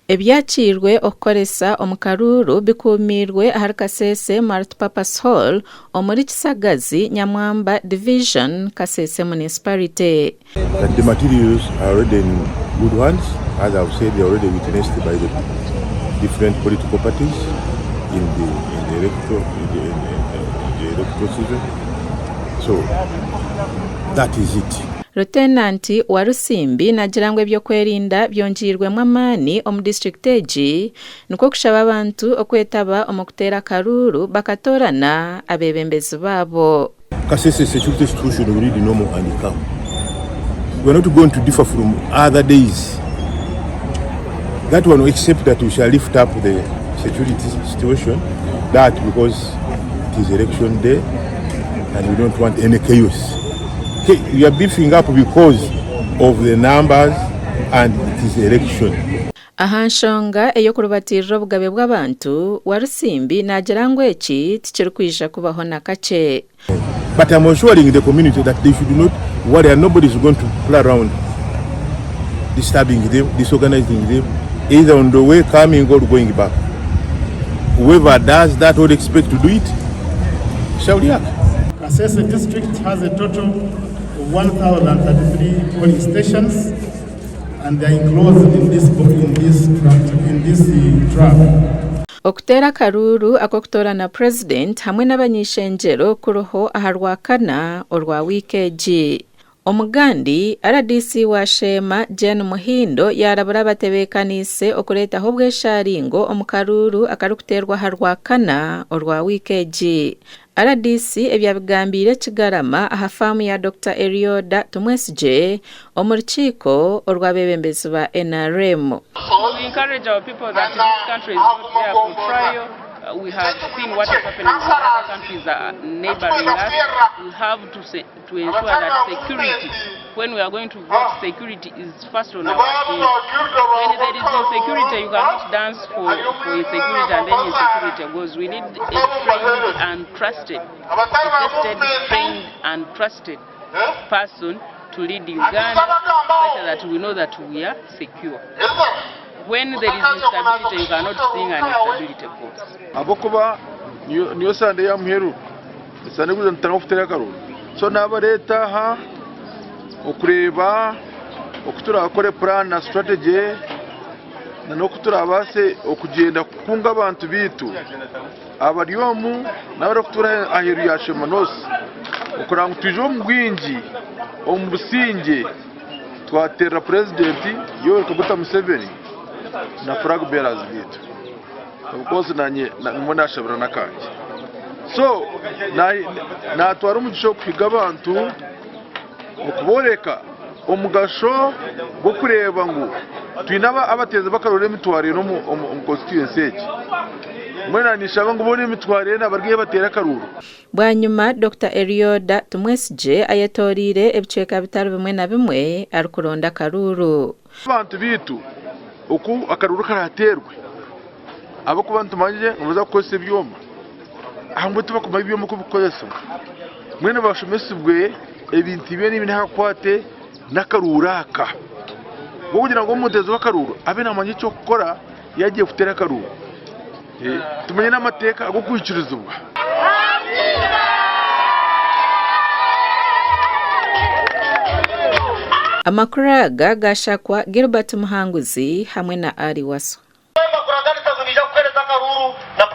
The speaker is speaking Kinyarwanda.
Eby'okukoresa omukaruuru bikuumirwe ahari Kasese Multipurpose Hall omuri Kisagazi Nyamwamba Division Kasese Municipality. The materials are already in good hands. As I've said, they are already witnessed by the different political parties in the electoral season. So that is it. Lieutenant wa Rusimbi nagira ngo ebyokwerinda byongiirwemu amaani omu district egi nikwo kushaba abantu okwetaba omukuteera akaruuru bakatorana abebembezi baabo. Kasese security situation will really normal and calm. We are not going to differ from other days. That one, except that we shall lift up the security situation, that because it is election day and we don't want any chaos. Okay, we are beefing up because of the numbers and it is election. Ahanshonga eyokurubatirira obugabe bw'abantu wa Rusimbi nagira ngo eki tikirikwijja kubaho nakakye. But I'm assuring the community that they should not worry and nobody is going to play around disturbing them, disorganizing them, either on the way coming or going back. Whoever does that or expect to do it, shall react. Kasese district has a total of 1,033 polling stations, and they are enclosed in this track. Okuteera akaruuru akokutoorana president hamwe n'abanyeshenjero kuroho aha Rwakana orwa wiiki egi. Omugandi RDC wa Shema Jen Muhindo yarabura abatebekanise okureetaho obwesharingo omu karuuru akarukuteerwa aha Rwakana orwa wiiki egi. RDC ebyabigambire Kigarama aha faamu ya Dr. Erioda Tumwesije omu rukiiko orw'abebembezi ba NRM. We encourage our people that this country is not there for trial. We have seen what is happening in other countries neighboring us. We have to ensure that security, when we are going to vote, security is first on our side. When there is insecurity, you cannot dance for insecurity and then insecurity goes. We need a trained and trusted, tested, trained and trusted person to lead Uganda, such that we know that we are secure. When there is instability, you cannot sing an instability course. Abokuba niyo sande ya mheru sande kuzantana okuteera akaruuru so n'abareeta ha okureba okuturakore plan na strategy n'okuturabase okugenda kukunga abantu bitu abaryomu n'abakutura ahiru ya Shemanos okuranga tuje omugwingi omu businge twaterera president Yoweri Kaguta Museveni na flag bearers bitu because mwana shabra nakanje so na twara umugisho kwiga abantu okuboreka omugasho bwo kureba ngo twinaba abateze bakarore mitware no mu constituency eki mwena nishaba ngo bone mitware n'abargiye batera karuru. Bwanyuma Dr. Erioda Tumwesije ayetorire ebicweka bitaro bimwe na bimwe arikuronda karuru. Abantu bitu oku akaruru karaterwe abo kubantu manje muza kukosa ebyoma ahangwe tubakoma ebyoma ko bukozesa mwene bashomesibwe ebintu bye n'ibintu hakwate nakaruraka ngo kugira ngo umuteze w'akaruru abe namanye cyo gukora yagiye kutera akaruru tumenye n'amateka ago kwikirizwa. Amakuru gashakwa Gilbert Muhanguzi hamwe na Ari Waso.